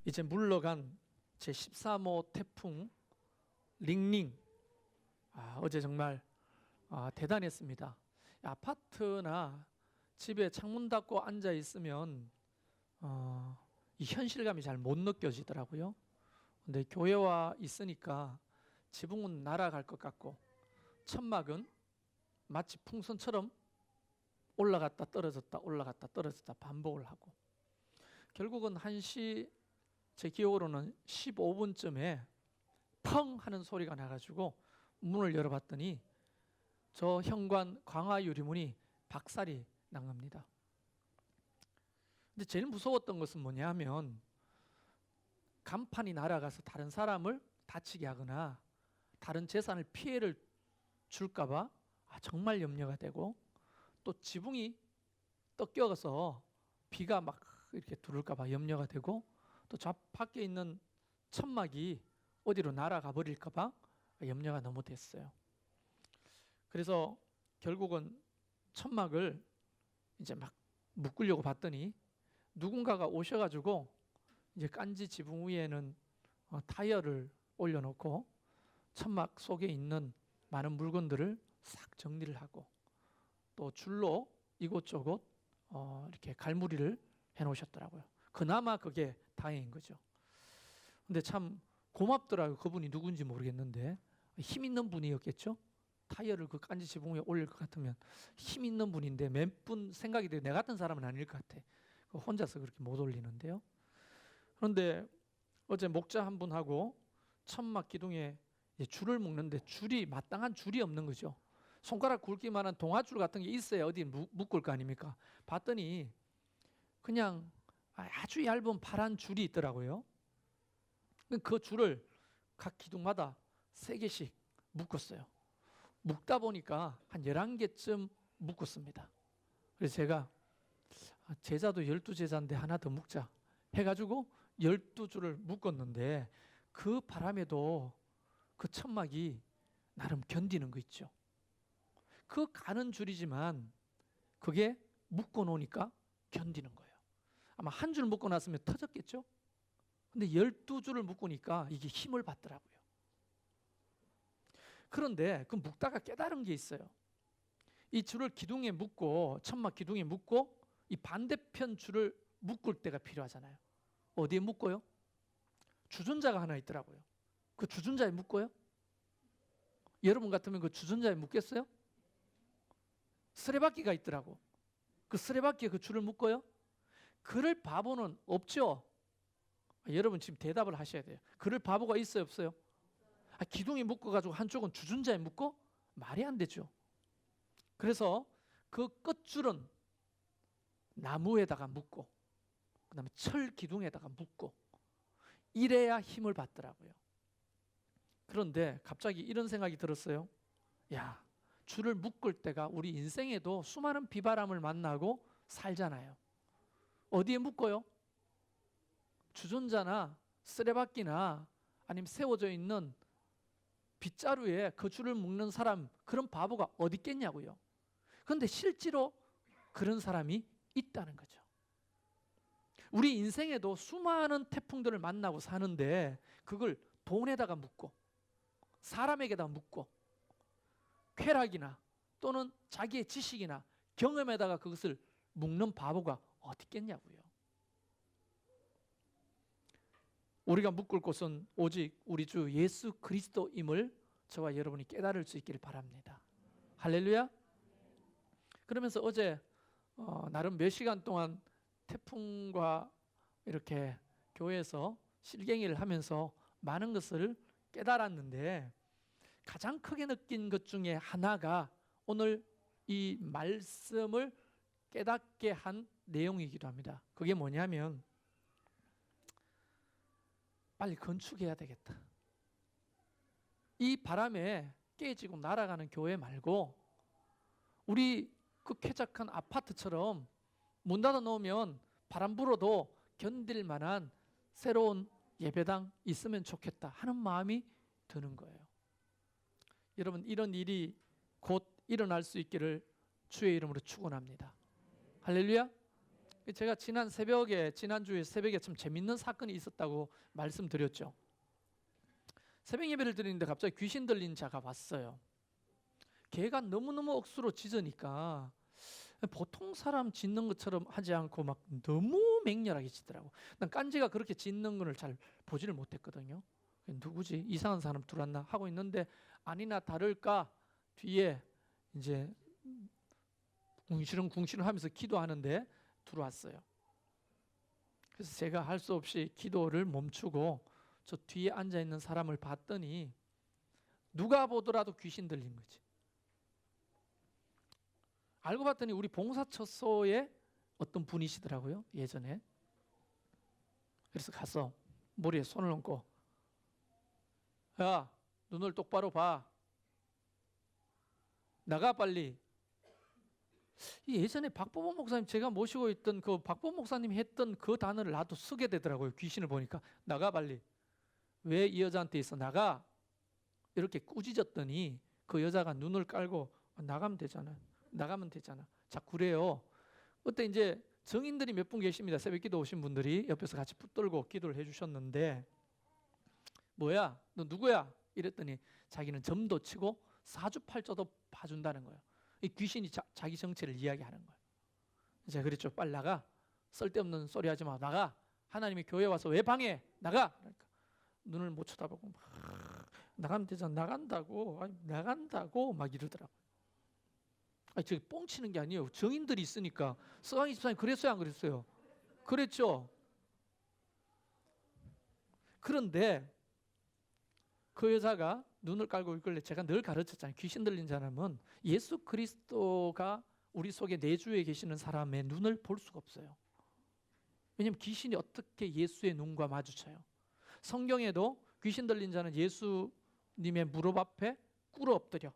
이제 물러간 제13호 태풍 링링. 어제 정말 대단했습니다. 아파트나 집에 창문 닫고 앉아 있으면 이 현실감이 잘 못 느껴지더라고요. 근데 교회와 있으니까 지붕은 날아갈 것 같고 천막은 마치 풍선처럼 올라갔다 떨어졌다 올라갔다 떨어졌다 반복을 하고, 결국은 1시, 제 기억으로는 15분쯤에 펑 하는 소리가 나가지고 문을 열어봤더니 저 현관 광화 유리문이 박살이 난 겁니다. 근데 제일 무서웠던 것은 뭐냐 하면 간판이 날아가서 다른 사람을 다치게 하거나 다른 재산을 피해를 줄까봐 정말 염려가 되고, 또 지붕이 떡겨서 비가 막 이렇게 두를까봐 염려가 되고, 또 밖에 있는 천막이 어디로 날아가 버릴까봐 염려가 너무 됐어요. 그래서 결국은 천막을 이제 막 묶으려고 봤더니 누군가가 오셔가지고 이제 깐지 지붕 위에는 타이어를 올려놓고 천막 속에 있는 많은 물건들을 싹 정리를 하고 또 줄로 이곳저곳 이렇게 갈무리를 해놓으셨더라고요. 그나마 그게 다행인 거죠. 근데 참 고맙더라고요. 그분이 누군지 모르겠는데 힘 있는 분이었겠죠. 타이어를 그 깐지 지붕 위에 올릴 것 같으면 힘 있는 분인데 몇 분 생각이 돼. 내 같은 사람은 아닐 것 같아. 혼자서 그렇게 못 올리는데요. 그런데 어제 목자 한 분하고 천막 기둥에 줄을 묶는데 줄이 마땅한 줄이 없는 거죠. 손가락 굵기만한 동아줄 같은 게 있어야 어디 묶을 거 아닙니까? 봤더니 그냥 아주 얇은 파란 줄이 있더라고요. 그 줄을 각 기둥마다 3개씩 묶었어요. 묶다 보니까 한 11개쯤 묶었습니다. 그래서 제가 제자도 12제자인데 하나 더 묶자 해가지고 12줄을 묶었는데, 그 바람에도 그 천막이 나름 견디는 거 있죠. 그 가는 줄이지만 그게 묶어 놓으니까 견디는 거예요. 아마 한 줄 묶고 났으면 터졌겠죠. 근데 12줄을 묶으니까 이게 힘을 받더라고요. 그런데 그 묶다가 깨달은 게 있어요. 이 줄을 기둥에 묶고 천막 기둥에 묶고 이 반대편 줄을 묶을 때가 필요하잖아요. 어디에 묶어요? 주전자가 하나 있더라고요. 그 주전자에 묶어요? 여러분 같으면 그 주전자에 묶겠어요? 쓰레받기가 있더라고. 그 쓰레받기에 그 줄을 묶어요? 그럴 바보는 없죠. 여러분 지금 대답을 하셔야 돼요. 그럴 바보가 있어요, 없어요? 기둥에 묶어가지고 한쪽은 주전자에 묶어? 말이 안 되죠. 그래서 그 끝줄은 나무에다가 묶고 그 다음에 철 기둥에다가 묶고 이래야 힘을 받더라고요. 그런데 갑자기 이런 생각이 들었어요. 줄을 묶을 때가 우리 인생에도 수많은 비바람을 만나고 살잖아요. 어디에 묶어요? 주전자나 쓰레받기나 아니면 세워져 있는 빗자루에 그 줄을 묶는 사람, 그런 바보가 어디 있겠냐고요. 그런데 실제로 그런 사람이 있다는 거죠. 우리 인생에도 수많은 태풍들을 만나고 사는데 그걸 돈에다가 묶고 사람에게다 묶고 쾌락이나 또는 자기의 지식이나 경험에다가 그것을 묶는 바보가 어디 있겠냐고요. 우리가 묶을 곳은 오직 우리 주 예수 그리스도임을 저와 여러분이 깨달을 수 있기를 바랍니다. 할렐루야. 그러면서 어제 나름 몇 시간 동안 태풍과 이렇게 교회에서 실갱이를 하면서 많은 것을 깨달았는데, 가장 크게 느낀 것 중에 하나가 오늘 이 말씀을 깨닫게 한 내용이기도 합니다. 그게 뭐냐면 빨리 건축해야 되겠다. 이 바람에 깨지고 날아가는 교회 말고 우리 그 쾌적한 아파트처럼 문 닫아 놓으면 바람 불어도 견딜 만한 새로운 예배당 있으면 좋겠다 하는 마음이 드는 거예요. 여러분, 이런 일이 곧 일어날 수 있기를 주의 이름으로 축원합니다. 할렐루야. 제가 지난주에 새벽에 참 재밌는 사건이 있었다고 말씀드렸죠. 새벽 예배를 드리는데 갑자기 귀신 들린 자가 왔어요. 걔가 너무너무 억수로 짖으니까 보통 사람 짖는 것처럼 하지 않고 막 너무 맹렬하게 짖더라고. 난 깐지가 그렇게 짖는 걸 잘 보지를 못했거든요. 누구지? 이상한 사람 들어왔나 하고 있는데 아니나 다를까 뒤에 이제 궁시렁궁시렁 하면서 기도하는데 들어왔어요. 그래서 제가 할 수 없이 기도를 멈추고 저 뒤에 앉아있는 사람을 봤더니 누가 보더라도 귀신 들린 거지. 알고 봤더니 우리 봉사처소에 어떤 분이시더라고요, 예전에. 그래서 가서 머리에 손을 얹고, 야, 눈을 똑바로 봐. 나가 빨리. 예전에 박보범 목사님, 제가 모시고 있던 그 박보범 목사님이 했던 그 단어를 나도 쓰게 되더라고요. 귀신을 보니까. 나가 빨리. 왜 이 여자한테 있어? 나가. 이렇게 꾸짖었더니 그 여자가 눈을 깔고 나가면 되잖아. 나가면 되잖아. 자, 그래요. 그때 이제 정인들이 몇 분 계십니다. 새벽 기도 오신 분들이 옆에서 같이 붙들고 기도를 해주셨는데, 뭐야? 너 누구야? 이랬더니 자기는 점도 치고 사주팔자도 봐준다는 거예요. 이 귀신이 자기 정체를 이야기하는 거예요. 제가 그랬죠. 빨리 나가. 쓸데없는 소리 하지 마. 나가. 하나님이 교회 와서 왜 방해? 나가. 그러니까 눈을 못 쳐다보고 막 나가면 되잖아. 나간다고. 아니, 나간다고 막 이러더라고요. 아니, 저기 뻥치는 게 아니에요. 정인들이 있으니까. 서강희 집사님 그랬어요, 안 그랬어요? 그랬죠. 그런데 그 여자가 눈을 깔고 있길래 제가 늘 가르쳤잖아요. 귀신 들린 사람은 예수 그리스도가 우리 속에 내주에 계시는 사람의 눈을 볼 수가 없어요. 왜냐하면 귀신이 어떻게 예수의 눈과 마주쳐요? 성경에도 귀신 들린 자는 예수님의 무릎 앞에 꿇어 엎드려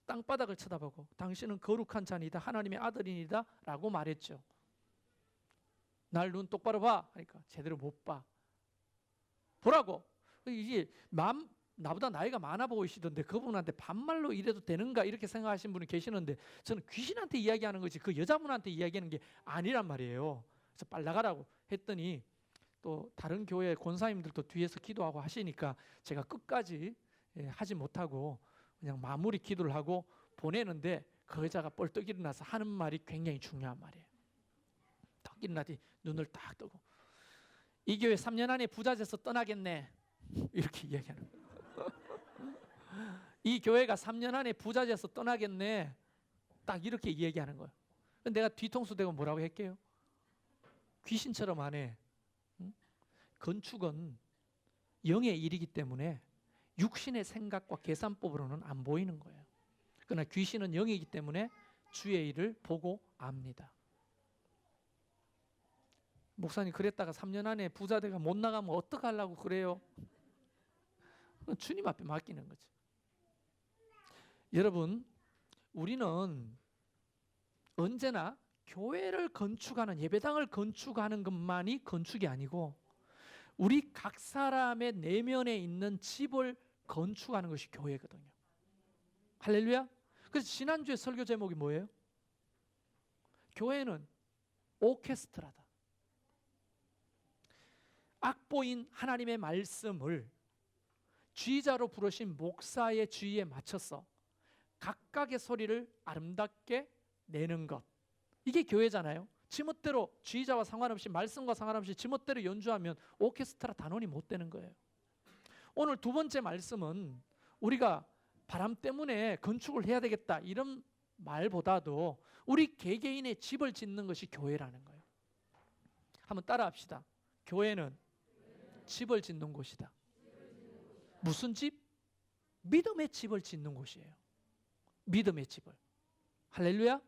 땅바닥을 쳐다보고 당신은 거룩한 자니다 하나님의 아들이니다 라고 말했죠. 날 눈 똑바로 봐 하니까 제대로 못 봐. 보라고. 이게 나보다 나이가 많아 보이시던데 그분한테 반말로 이래도 되는가 이렇게 생각하시는 분이 계시는데 저는 귀신한테 이야기하는 거지 그 여자분한테 이야기하는 게 아니란 말이에요. 그래서 빨리 나가라고 했더니 또 다른 교회 권사님들도 뒤에서 기도하고 하시니까 제가 끝까지 하지 못하고 그냥 마무리 기도를 하고 보내는데 그 여자가 뻘떡 일어나서 하는 말이 굉장히 중요한 말이에요. 딱 일어나더니 눈을 딱 뜨고 이 교회 3년 안에 부자 돼서 떠나겠네 이렇게 이야기하는 거예요. 이 교회가 3년 안에 부자 돼서 떠나겠네 딱 이렇게 얘기하는 거예요. 내가 뒤통수 대고 뭐라고 할게요? 귀신처럼 안 해. 건축은 영의 일이기 때문에 육신의 생각과 계산법으로는 안 보이는 거예요. 그러나 귀신은 영이기 때문에 주의 일을 보고 압니다. 목사님 그랬다가 3년 안에 부자 돼가 못 나가면 어떡하려고 그래요? 주님 앞에 맡기는 거죠. 여러분, 우리는 언제나 교회를 건축하는 예배당을 건축하는 것만이 건축이 아니고 우리 각 사람의 내면에 있는 집을 건축하는 것이 교회거든요. 할렐루야. 그래서 지난주에 설교 제목이 뭐예요? 교회는 오케스트라다. 악보인 하나님의 말씀을 지휘자로 부르신 목사의 지휘에 맞춰서 각각의 소리를 아름답게 내는 것, 이게 교회잖아요. 지멋대로 지휘자와 상관없이 말씀과 상관없이 지멋대로 연주하면 오케스트라 단원이 못 되는 거예요. 오늘 두 번째 말씀은 우리가 바람 때문에 건축을 해야 되겠다 이런 말보다도 우리 개개인의 집을 짓는 것이 교회라는 거예요. 한번 따라합시다. 교회는 집을 짓는 곳이다. 무슨 집? 믿음의 집을 짓는 곳이에요. 믿음의 집을. 할렐루야.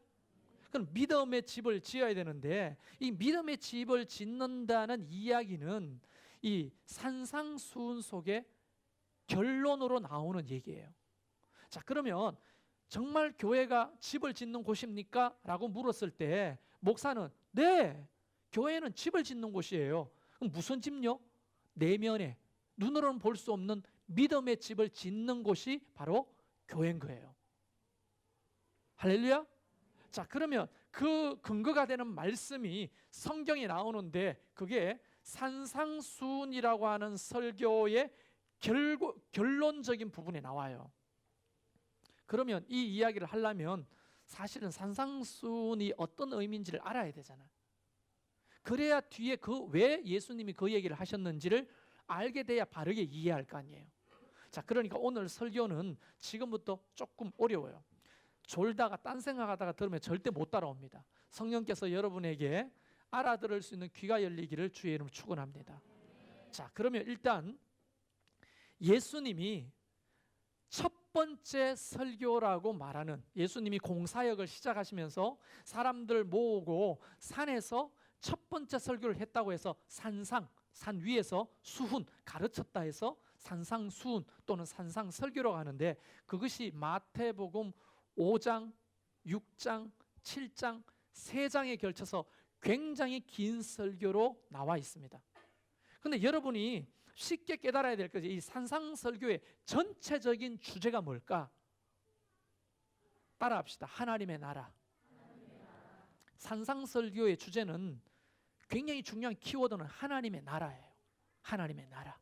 그럼 믿음의 집을 지어야 되는데 이 믿음의 집을 짓는다는 이야기는 이 산상수훈 속에 결론으로 나오는 얘기예요. 자, 그러면 정말 교회가 집을 짓는 곳입니까? 라고 물었을 때 목사는 네, 교회는 집을 짓는 곳이에요. 그럼 무슨 집요? 내면에 눈으로는 볼 수 없는 믿음의 집을 짓는 곳이 바로 교회인 거예요. 할렐루야. 자, 그러면 그 근거가 되는 말씀이 성경에 나오는데 그게 산상수훈이라고 하는 설교의 결론적인 부분에 나와요. 그러면 이 이야기를 하려면 사실은 산상수훈이 어떤 의미인지를 알아야 되잖아요. 그래야 뒤에 왜 예수님이 그 얘기를 하셨는지를 알게 돼야 바르게 이해할 거 아니에요. 자, 그러니까 오늘 설교는 지금부터 조금 어려워요. 졸다가 딴 생각하다가 들으면 절대 못 따라옵니다. 성령께서 여러분에게 알아들을 수 있는 귀가 열리기를 주의 이름으로 축원합니다. 자, 그러면 일단 예수님이 첫 번째 설교라고 말하는, 예수님이 공사역을 시작하시면서 사람들 모으고 산에서 첫 번째 설교를 했다고 해서 산 위에서 수훈, 가르쳤다 해서 산상수훈 또는 산상설교라고 하는데, 그것이 마태복음 5장, 6장, 7장, 3장에 걸쳐서 굉장히 긴 설교로 나와 있습니다. 그런데 여러분이 쉽게 깨달아야 될 것이 이 산상설교의 전체적인 주제가 뭘까? 따라합시다. 하나님의 나라. 산상설교의 주제는 굉장히 중요한 키워드는 하나님의 나라예요. 하나님의 나라.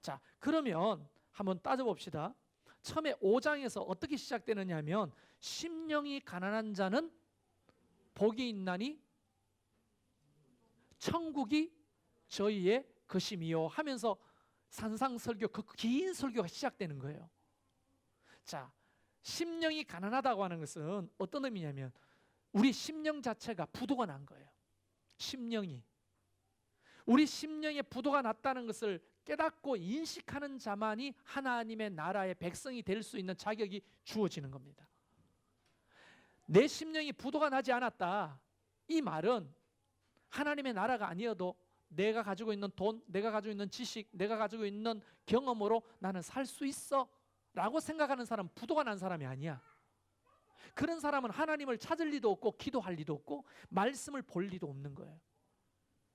자, 그러면 한번 따져봅시다. 처음에 5장에서 어떻게 시작되느냐 하면 심령이 가난한 자는 복이 있나니 천국이 저희의 것임이요 하면서 산상설교, 그 긴 설교가 시작되는 거예요. 자, 심령이 가난하다고 하는 것은 어떤 의미냐면 우리 심령 자체가 부도가 난 거예요. 심령이. 우리 심령에 부도가 났다는 것을 깨닫고 인식하는 자만이 하나님의 나라의 백성이 될 수 있는 자격이 주어지는 겁니다. 내 심령이 부도가 나지 않았다, 이 말은 하나님의 나라가 아니어도 내가 가지고 있는 돈, 내가 가지고 있는 지식, 내가 가지고 있는 경험으로 나는 살 수 있어 라고 생각하는 사람은 부도가 난 사람이 아니야. 그런 사람은 하나님을 찾을 리도 없고 기도할 리도 없고 말씀을 볼 리도 없는 거예요.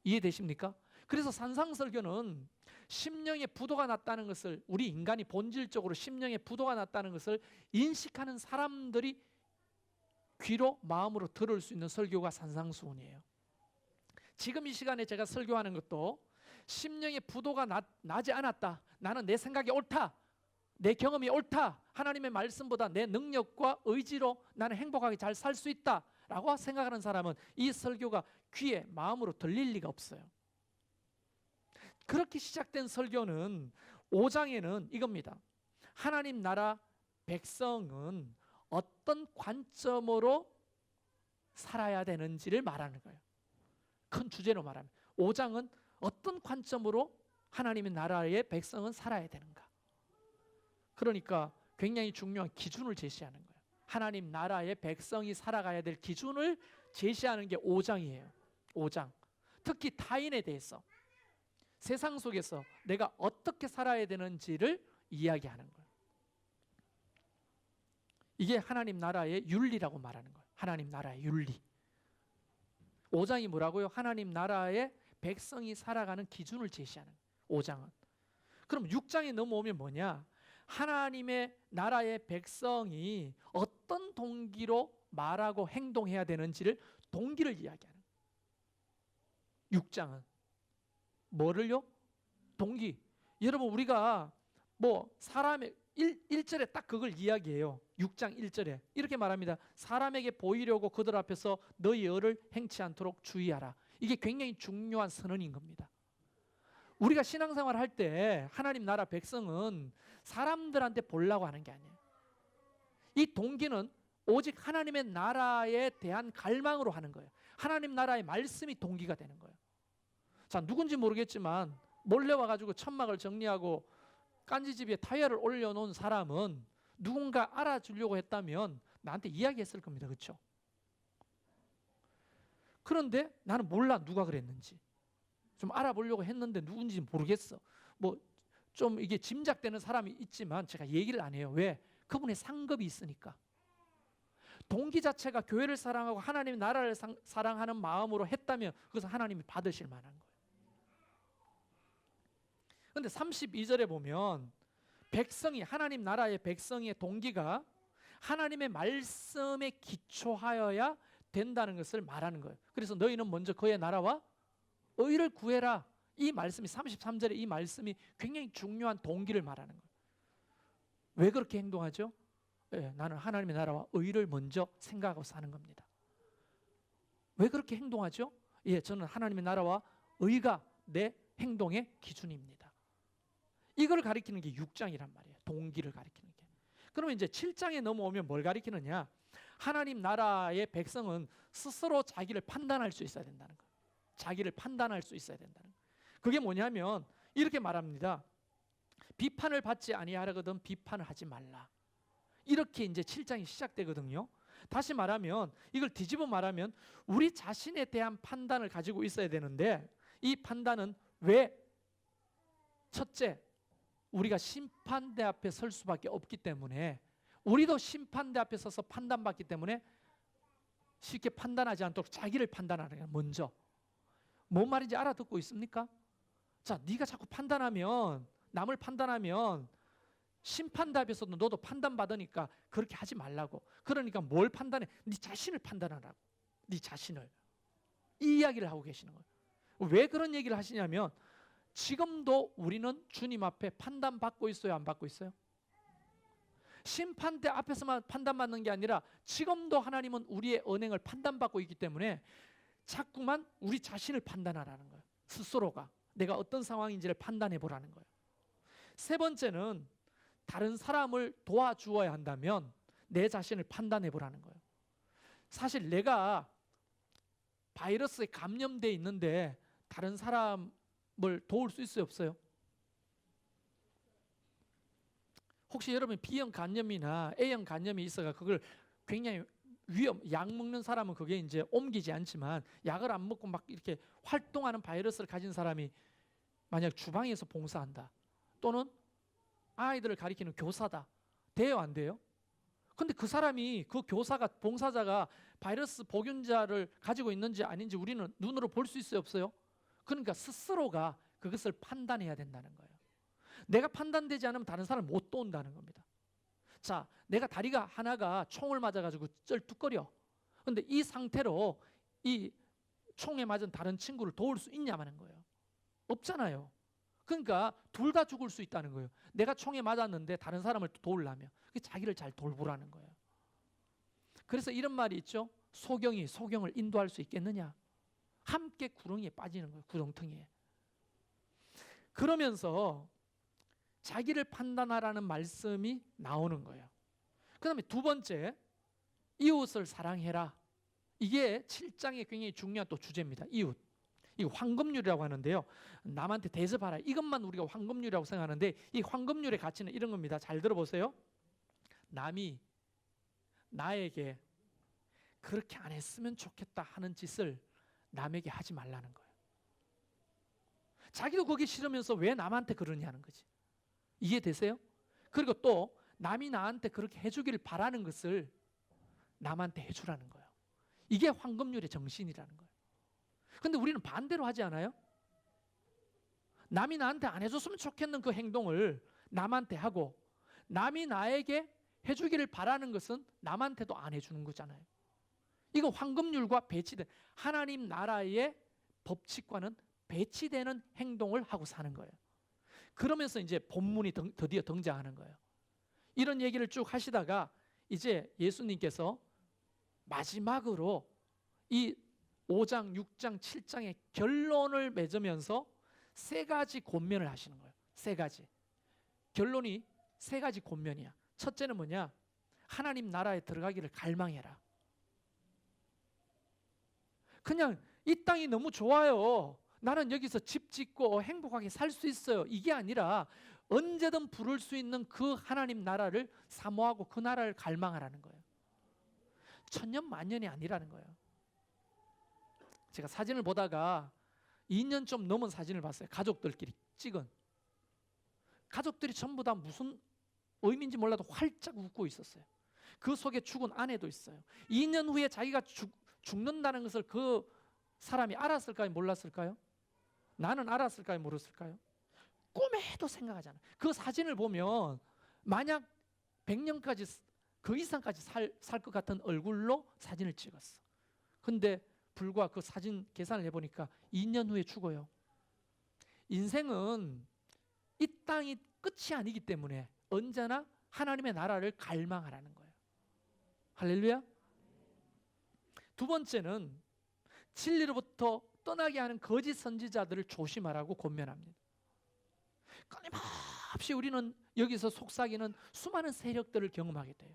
이해되십니까? 그래서 산상설교는 심령에 부도가 났다는 것을, 우리 인간이 본질적으로 심령에 부도가 났다는 것을 인식하는 사람들이 귀로 마음으로 들을 수 있는 설교가 산상수훈이에요. 지금 이 시간에 제가 설교하는 것도 심령에 부도가 나지 않았다, 나는 내 생각이 옳다, 내 경험이 옳다, 하나님의 말씀보다 내 능력과 의지로 나는 행복하게 잘 살 수 있다 라고 생각하는 사람은 이 설교가 귀에 마음으로 들릴 리가 없어요. 그렇게 시작된 설교는 5장에는 이겁니다. 하나님 나라 백성은 어떤 관점으로 살아야 되는지를 말하는 거예요. 큰 주제로 말하면 5장은 어떤 관점으로 하나님의 나라의 백성은 살아야 되는가. 그러니까 굉장히 중요한 기준을 제시하는 거예요. 하나님 나라의 백성이 살아가야 될 기준을 제시하는 게 5장이에요. 5장. 특히 타인에 대해서, 세상 속에서 내가 어떻게 살아야 되는지를 이야기하는 거예요. 이게 하나님 나라의 윤리라고 말하는 거예요. 하나님 나라의 윤리. 5장이 뭐라고요? 하나님 나라의 백성이 살아가는 기준을 제시하는 거예요. 5장은. 그럼 6장에 넘어오면 뭐냐? 하나님의 나라의 백성이 어떤 동기로 말하고 행동해야 되는지를, 동기를 이야기하는 거예요. 6장은 뭐를요? 동기. 여러분, 우리가 뭐 사람의 1절에 딱 그걸 이야기해요. 6장 1절에 이렇게 말합니다. 사람에게 보이려고 그들 앞에서 너희 의를 행치 않도록 주의하라. 이게 굉장히 중요한 선언인 겁니다. 우리가 신앙생활 할 때 하나님 나라 백성은 사람들한테 보려고 하는 게 아니에요. 이 동기는 오직 하나님의 나라에 대한 갈망으로 하는 거예요. 하나님 나라의 말씀이 동기가 되는 거예요. 자, 누군지 모르겠지만 몰래 와가지고 천막을 정리하고 깐지집에 타이어를 올려놓은 사람은 누군가 알아주려고 했다면 나한테 이야기했을 겁니다. 그렇죠? 그런데 나는 몰라, 누가 그랬는지. 좀 알아보려고 했는데 누군지 모르겠어. 뭐 좀 이게 짐작되는 사람이 있지만 제가 얘기를 안 해요. 왜? 그분의 상급이 있으니까. 동기 자체가 교회를 사랑하고 하나님의 나라를 사랑하는 마음으로 했다면 그것은 하나님이 받으실 만한 거예요. 그런데 32절에 보면 백성이, 하나님 나라의 백성의 동기가 하나님의 말씀에 기초하여야 된다는 것을 말하는 거예요. 그래서 너희는 먼저 그의 나라와 의를 구해라. 이 말씀이 33절에 이 말씀이 굉장히 중요한 동기를 말하는 거예요. 왜 그렇게 행동하죠? 나는 하나님의 나라와 의를 먼저 생각하고 사는 겁니다. 왜 그렇게 행동하죠? 저는 하나님의 나라와 의가 내 행동의 기준입니다. 이걸 가리키는 게 6장이란 말이에요. 동기를 가리키는 게. 그러면 이제 7장에 넘어오면 뭘 가리키느냐? 하나님 나라의 백성은 스스로 자기를 판단할 수 있어야 된다는 거예요. 자기를 판단할 수 있어야 된다는 거예요. 그게 뭐냐면 이렇게 말합니다. 비판을 받지 아니하거든 비판을 하지 말라. 이렇게 이제 7장이 시작되거든요. 다시 말하면 이걸 뒤집어 말하면 우리 자신에 대한 판단을 가지고 있어야 되는데 이 판단은 왜? 첫째, 우리가 심판대 앞에 설 수밖에 없기 때문에 우리도 심판대 앞에 서서 판단받기 때문에 쉽게 판단하지 않도록 자기를 판단하는 거예요. 먼저. 뭔 말인지 알아듣고 있습니까? 자, 네가 자꾸 판단하면 남을 판단하면 심판대 앞에서도 너도 판단받으니까 그렇게 하지 말라고. 그러니까 뭘 판단해? 네 자신을 판단하라고. 네 자신을. 이 이야기를 하고 계시는 거예요. 왜 그런 얘기를 하시냐면 지금도 우리는 주님 앞에 판단받고 있어요? 안 받고 있어요? 심판대 앞에서만 판단받는 게 아니라 지금도 하나님은 우리의 언행을 판단받고 있기 때문에 자꾸만 우리 자신을 판단하라는 거예요. 스스로가 내가 어떤 상황인지를 판단해 보라는 거예요. 세 번째는 다른 사람을 도와주어야 한다면 내 자신을 판단해 보라는 거예요. 사실 내가 바이러스에 감염돼 있는데 다른 사람을 도울 수 있어요, 없어요? 혹시 여러분 B형 간염이나 A형 간염이 있어가 그걸 굉장히 약 먹는 사람은 그게 이제 옮기지 않지만 약을 안 먹고 막 이렇게 활동하는 바이러스를 가진 사람이 만약 주방에서 봉사한다 또는 아이들을 가리키는 교사다. 돼요, 안 돼요? 근데 그 사람이 그 교사가 봉사자가 바이러스 복균자를 가지고 있는지 아닌지 우리는 눈으로 볼 수 있어요, 없어요? 그러니까 스스로가 그것을 판단해야 된다는 거예요. 내가 판단되지 않으면 다른 사람을 못 도운다는 겁니다. 자, 내가 다리가 하나가 총을 맞아가지고 쩔뚝거려. 근데 이 상태로 이 총에 맞은 다른 친구를 도울 수 있냐는 거예요. 없잖아요. 그러니까 둘 다 죽을 수 있다는 거예요. 내가 총에 맞았는데 다른 사람을 도우려면 자기를 잘 돌보라는 거예요. 그래서 이런 말이 있죠. 소경이 소경을 인도할 수 있겠느냐? 함께 구렁이에 빠지는 거예요. 구렁텅이에. 그러면서 자기를 판단하라는 말씀이 나오는 거예요. 그 다음에 두 번째, 이웃을 사랑해라. 이게 7장의 굉장히 중요한 또 주제입니다. 이웃. 이거 황금률이라고 하는데요. 남한테 대접하라. 이것만 우리가 황금률이라고 생각하는데 이 황금률의 가치는 이런 겁니다. 잘 들어보세요. 남이 나에게 그렇게 안 했으면 좋겠다 하는 짓을 남에게 하지 말라는 거예요. 자기도 거기 싫으면서 왜 남한테 그러냐는 거지. 이해되세요? 그리고 또 남이 나한테 그렇게 해주기를 바라는 것을 남한테 해주라는 거예요. 이게 황금률의 정신이라는 거예요. 근데 우리는 반대로 하지 않아요? 남이 나한테 안 해줬으면 좋겠는 그 행동을 남한테 하고 남이 나에게 해주기를 바라는 것은 남한테도 안 해주는 거잖아요. 이거 황금률과 배치된 하나님 나라의 법칙과는 배치되는 행동을 하고 사는 거예요. 그러면서 이제 본문이 드디어 등장하는 거예요. 이런 얘기를 쭉 하시다가 이제 예수님께서 마지막으로 이 5장, 6장, 7장의 결론을 맺으면서 세 가지 권면을 하시는 거예요. 세 가지. 결론이 세 가지 권면이야. 첫째는 뭐냐? 하나님 나라에 들어가기를 갈망해라. 그냥 이 땅이 너무 좋아요. 나는 여기서 집 짓고 행복하게 살 수 있어요. 이게 아니라 언제든 부를 수 있는 그 하나님 나라를 사모하고 그 나라를 갈망하라는 거예요. 천년 만년이 아니라는 거예요. 제가 사진을 보다가 2년 좀 넘은 사진을 봤어요. 가족들끼리 찍은. 가족들이 전부 다 무슨 의미인지 몰라도 활짝 웃고 있었어요. 그 속에 죽은 아내도 있어요. 2년 후에 자기가 죽는다는 것을 그 사람이 알았을까요? 몰랐을까요? 나는 알았을까요? 모르었을까요? 꿈에도 생각하지 않아요. 그 사진을 보면 만약 100년까지 그 이상까지 살 것 같은 얼굴로 사진을 찍었어. 근데 불과 그 사진 계산을 해보니까 2년 후에 죽어요. 인생은 이 땅이 끝이 아니기 때문에 언제나 하나님의 나라를 갈망하라는 거예요. 할렐루야. 두 번째는 진리로부터 떠나게 하는 거짓 선지자들을 조심하라고 권면합니다. 끊임없이 우리는 여기서 속삭이는 수많은 세력들을 경험하게 돼요.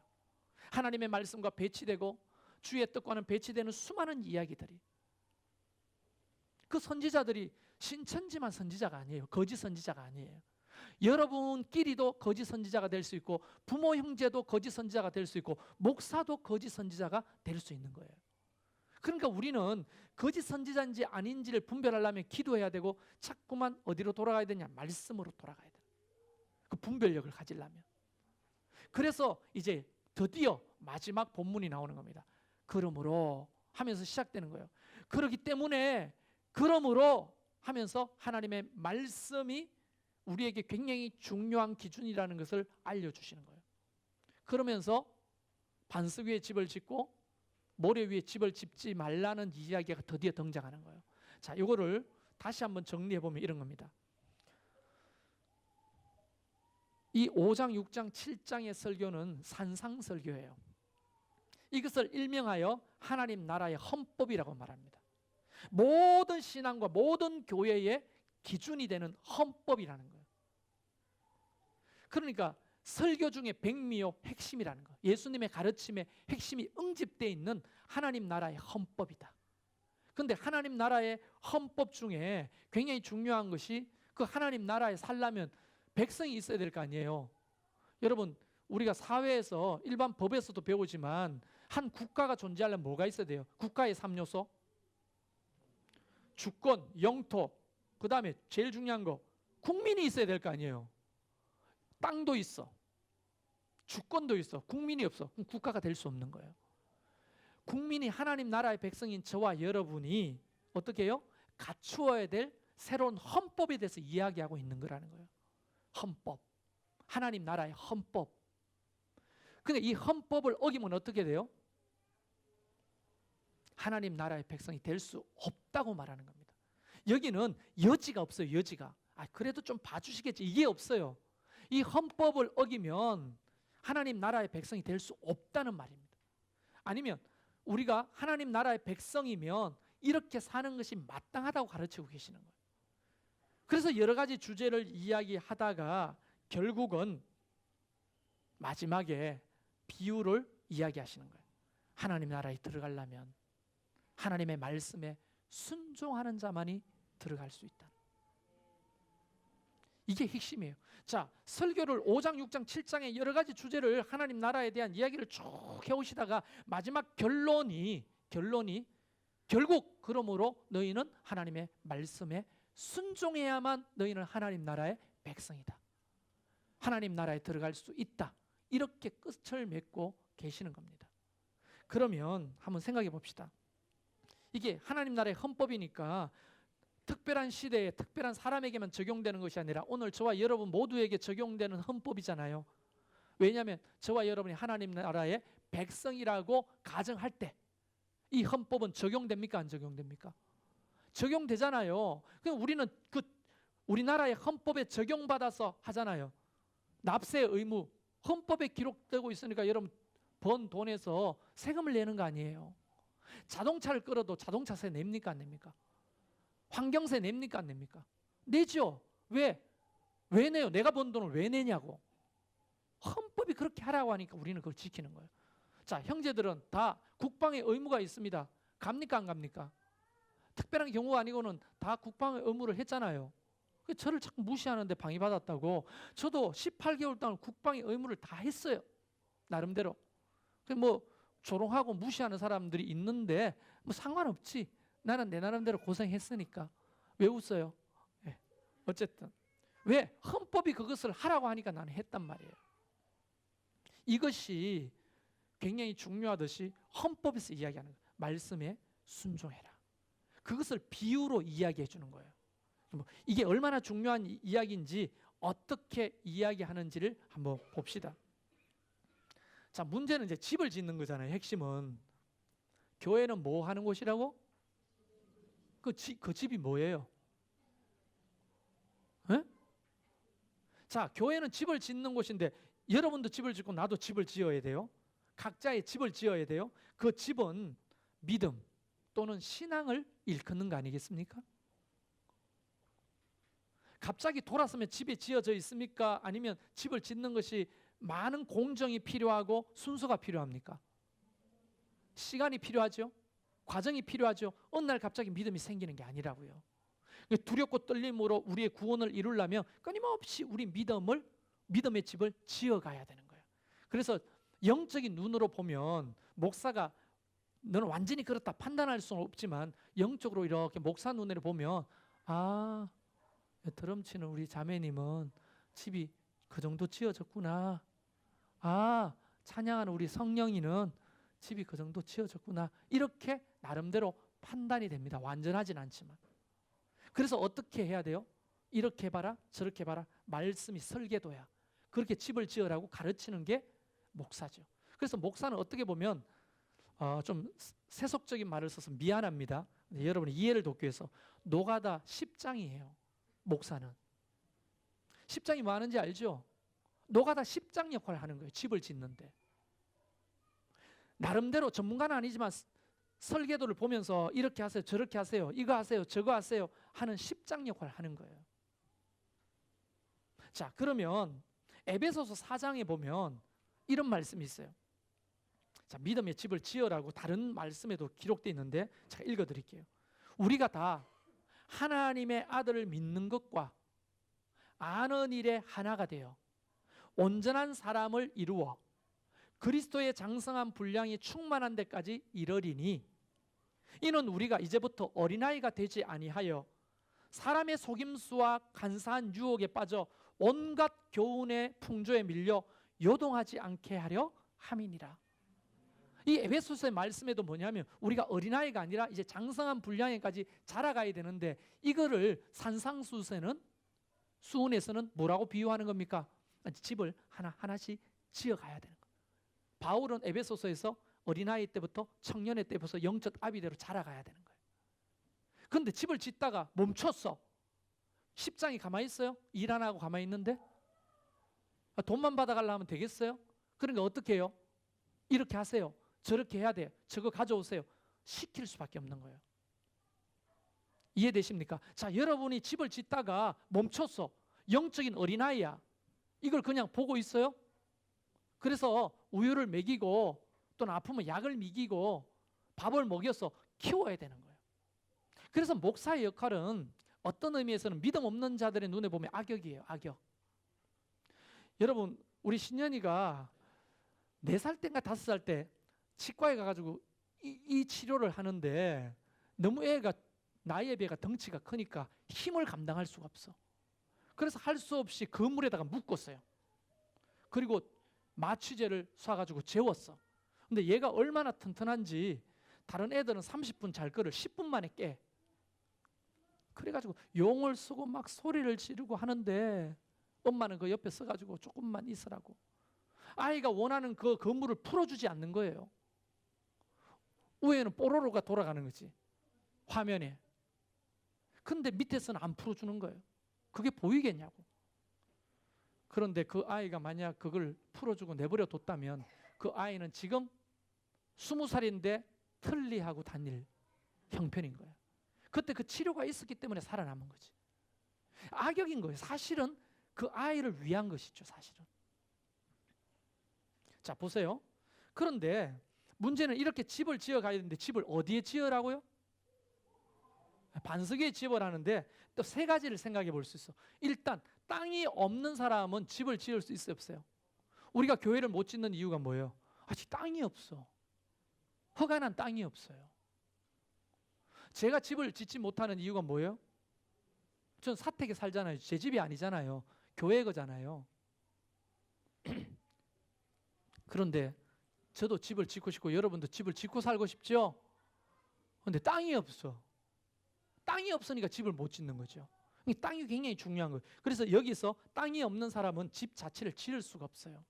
하나님의 말씀과 배치되고 주의 뜻과는 배치되는 수많은 이야기들이, 그 선지자들이 신천지만 선지자가 아니에요. 거짓 선지자가 아니에요. 여러분끼리도 거짓 선지자가 될 수 있고, 부모 형제도 거짓 선지자가 될 수 있고, 목사도 거짓 선지자가 될 수 있는 거예요. 그러니까 우리는 거짓 선지자인지 아닌지를 분별하려면 기도해야 되고, 자꾸만 어디로 돌아가야 되냐? 말씀으로 돌아가야 돼요. 그 분별력을 가지려면. 그래서 이제 드디어 마지막 본문이 나오는 겁니다. 그러므로 하면서 시작되는 거예요. 그렇기 때문에 그러므로 하면서 하나님의 말씀이 우리에게 굉장히 중요한 기준이라는 것을 알려주시는 거예요. 그러면서 반석 위에 집을 짓고 모래 위에 집을 짓지 말라는 이야기가 드디어 등장하는 거예요. 자, 이거를 다시 한번 정리해 보면 이런 겁니다. 이 5장, 6장, 7장의 설교는 산상설교예요. 이것을 일명하여 하나님 나라의 헌법이라고 말합니다. 모든 신앙과 모든 교회의 기준이 되는 헌법이라는 거예요. 그러니까 설교 중에 백미요 핵심이라는 거예요. 예수님의 가르침의 핵심이 응집되어 있는 하나님 나라의 헌법이다. 그런데 하나님 나라의 헌법 중에 굉장히 중요한 것이, 그 하나님 나라에 살려면 백성이 있어야 될 거 아니에요. 여러분, 우리가 사회에서 일반 법에서도 배우지만 한 국가가 존재하려면 뭐가 있어야 돼요? 국가의 3요소. 주권, 영토, 그 다음에 제일 중요한 거 국민이 있어야 될 거 아니에요. 땅도 있어, 주권도 있어, 국민이 없어. 그럼 국가가 될 수 없는 거예요. 국민이 하나님 나라의 백성인 저와 여러분이 어떻게 해요? 갖추어야 될 새로운 헌법에 대해서 이야기하고 있는 거라는 거예요. 헌법, 하나님 나라의 헌법. 근데 이 헌법을 어기면 어떻게 돼요? 하나님 나라의 백성이 될 수 없다고 말하는 겁니다. 여기는 여지가 없어요. 여지가. 그래도 좀 봐주시겠지. 이게 없어요. 이 헌법을 어기면 하나님 나라의 백성이 될 수 없다는 말입니다. 아니면 우리가 하나님 나라의 백성이면 이렇게 사는 것이 마땅하다고 가르치고 계시는 거예요. 그래서 여러 가지 주제를 이야기하다가 결국은 마지막에 비유를 이야기하시는 거예요. 하나님 나라에 들어가려면 하나님의 말씀에 순종하는 자만이 들어갈 수 있다. 이게 핵심이에요. 자, 설교를 5장, 6장, 7장의 여러 가지 주제를 하나님 나라에 대한 이야기를 쭉 해오시다가 마지막 결론이 결국 그러므로 너희는 하나님의 말씀에 순종해야만 너희는 하나님 나라의 백성이다. 하나님 나라에 들어갈 수 있다. 이렇게 끝을 맺고 계시는 겁니다. 그러면 한번 생각해 봅시다. 이게 하나님 나라의 헌법이니까 특별한 시대에 특별한 사람에게만 적용되는 것이 아니라 오늘 저와 여러분 모두에게 적용되는 헌법이잖아요. 왜냐하면 저와 여러분이 하나님 나라의 백성이라고 가정할 때 이 헌법은 적용됩니까? 안 적용됩니까? 적용되잖아요. 그럼 우리는 우리나라의 헌법에 적용받아서 하잖아요. 납세 의무, 헌법에 기록되고 있으니까 여러분 번 돈에서 세금을 내는 거 아니에요. 자동차를 끌어도 자동차세 냅니까? 안 냅니까? 환경세 냅니까? 안 냅니까? 내죠. 왜 내요? 내가 번 돈을 왜 내냐고. 헌법이 그렇게 하라고 하니까 우리는 그걸 지키는 거예요. 자, 형제들은 다 국방의 의무가 있습니다. 갑니까? 안 갑니까? 특별한 경우가 아니고는 다 국방의 의무를 했잖아요. 저를 자꾸 무시하는데 방해받았다고. 저도 18개월 동안 국방의 의무를 다 했어요. 나름대로. 뭐 조롱하고 무시하는 사람들이 있는데 뭐 상관없지. 나는 내 나름대로 고생했으니까. 왜 웃어요? 네. 어쨌든 왜? 헌법이 그것을 하라고 하니까 나는 했단 말이에요. 이것이 굉장히 중요하듯이 헌법에서 이야기하는 거예요. 말씀에 순종해라. 그것을 비유로 이야기해 주는 거예요. 이게 얼마나 중요한 이야기인지 어떻게 이야기하는지를 한번 봅시다. 자, 문제는 이제 집을 짓는 거잖아요. 핵심은. 교회는 뭐 하는 곳이라고? 그 집이 뭐예요? 에? 자, 교회는 집을 짓는 곳인데 여러분도 집을 짓고 나도 집을 지어야 돼요. 각자의 집을 지어야 돼요. 그 집은 믿음 또는 신앙을 일컫는 거 아니겠습니까? 갑자기 돌아서면 집이 지어져 있습니까? 아니면 집을 짓는 것이 많은 공정이 필요하고 순서가 필요합니까? 시간이 필요하죠. 과정이 필요하죠. 어느 날 갑자기 믿음이 생기는 게 아니라고요. 두렵고 떨림으로 우리의 구원을 이루려면 끊임없이 우리 믿음의 집을 지어가야 되는 거예요. 그래서 영적인 눈으로 보면 목사가 너는 완전히 그렇다 판단할 수는 없지만 영적으로 이렇게 목사 눈으로 보면 아, 드럼 치는 우리 자매님은 집이 그 정도 지어졌구나. 아, 찬양하는 우리 성령이는 집이 그 정도 지어졌구나. 이렇게 나름대로 판단이 됩니다. 완전하진 않지만. 그래서 어떻게 해야 돼요? 이렇게 봐라 저렇게 봐라. 말씀이 설계도야. 그렇게 집을 지으라고 가르치는 게 목사죠. 그래서 목사는 어떻게 보면 좀 세속적인 말을 써서 미안합니다. 여러분의 이해를 돕기 위해서 노가다 10장이에요. 목사는 10장이 뭐 하는지 알죠? 노가다 10장 역할을 하는 거예요. 집을 짓는데 나름대로 전문가는 아니지만 설계도를 보면서 이렇게 하세요 저렇게 하세요 이거 하세요 저거 하세요 하는 10장 역할을 하는 거예요. 자, 그러면 에베소서 4장에 보면 이런 말씀이 있어요. 자, 믿음의 집을 지으라고 다른 말씀에도 기록되어 있는데 제가 읽어드릴게요. 우리가 다 하나님의 아들을 믿는 것과 아는 일에 하나가 되어 온전한 사람을 이루어 그리스도의 장성한 분량이 충만한 데까지 이르리니 이는 우리가 이제부터 어린아이가 되지 아니하여 사람의 속임수와 간사한 유혹에 빠져 온갖 교훈의 풍조에 밀려 요동하지 않게 하려 함이니라. 이 에베소서의 말씀에도 뭐냐면 우리가 어린아이가 아니라 이제 장성한 분량에까지 자라가야 되는데 이거를 산상수훈에서는 뭐라고 비유하는 겁니까? 집을 하나하나씩 지어가야 되는 거예요. 바울은 에베소서에서 어린아이 때부터 청년의 때부터 영적 아비대로 자라가야 되는 거예요. 그런데 집을 짓다가 멈췄어. 10장이 가만히 있어요? 일 안 하고 가만히 있는데? 돈만 받아가려 하면 되겠어요? 그러니까 어떻게 해요? 이렇게 하세요. 저렇게 해야 돼요. 저거 가져오세요. 시킬 수밖에 없는 거예요. 이해되십니까? 자, 여러분이 집을 짓다가 멈췄어. 영적인 어린아이야. 이걸 그냥 보고 있어요? 그래서 우유를 먹이고 또는 아프면 약을 먹이고 밥을 먹여서 키워야 되는 거예요. 그래서 목사의 역할은 어떤 의미에서는 믿음 없는 자들의 눈에 보면 악역이에요. 악역. 여러분, 우리 신년이가 4살 때인가 5살 때 치과에 가가지고 이 치료를 하는데 너무 애가 나이에 비해 덩치가 크니까 힘을 감당할 수가 없어. 그래서 할 수 없이 그물에다가 묶었어요. 그리고 마취제를 쏴가지고 재웠어. 근데 얘가 얼마나 튼튼한지 다른 애들은 30분 잘 거를 10분 만에 깨. 그래가지고 용을 쓰고 막 소리를 지르고 하는데 엄마는 그 옆에 서가지고 조금만 있으라고. 아이가 원하는 그 그물을 풀어주지 않는 거예요. 위에는 뽀로로가 돌아가는 거지. 화면에. 근데 밑에서는 안 풀어주는 거예요. 그게 보이겠냐고. 그런데 그 아이가 만약 그걸 풀어주고 내버려 뒀다면 그 아이는 지금 20살인데 틀리하고 다닐 형편인 거예요. 그때 그 치료가 있었기 때문에 살아남은 거지. 악역인 거예요. 사실은 그 아이를 위한 것이죠. 사실은. 자, 보세요. 그런데 문제는 이렇게 집을 지어가야 되는데 집을 어디에 지으라고요? 반석 위에 지으라는데 또 3가지를 생각해 볼 수 있어. 일단 땅이 없는 사람은 집을 지을 수 있어요, 없어요? 우리가 교회를 못 짓는 이유가 뭐예요? 아직 땅이 없어. 허가난 땅이 없어요. 제가 집을 짓지 못하는 이유가 뭐예요? 전 사택에 살잖아요. 제 집이 아니잖아요. 교회 거잖아요. 그런데 저도 집을 짓고 싶고 여러분도 집을 짓고 살고 싶죠? 그런데 땅이 없어. 땅이 없으니까 집을 못 짓는 거죠. 땅이 굉장히 중요한 거예요. 그래서 여기서 땅이 없는 사람은 집 자체를 지을 수가 없어요.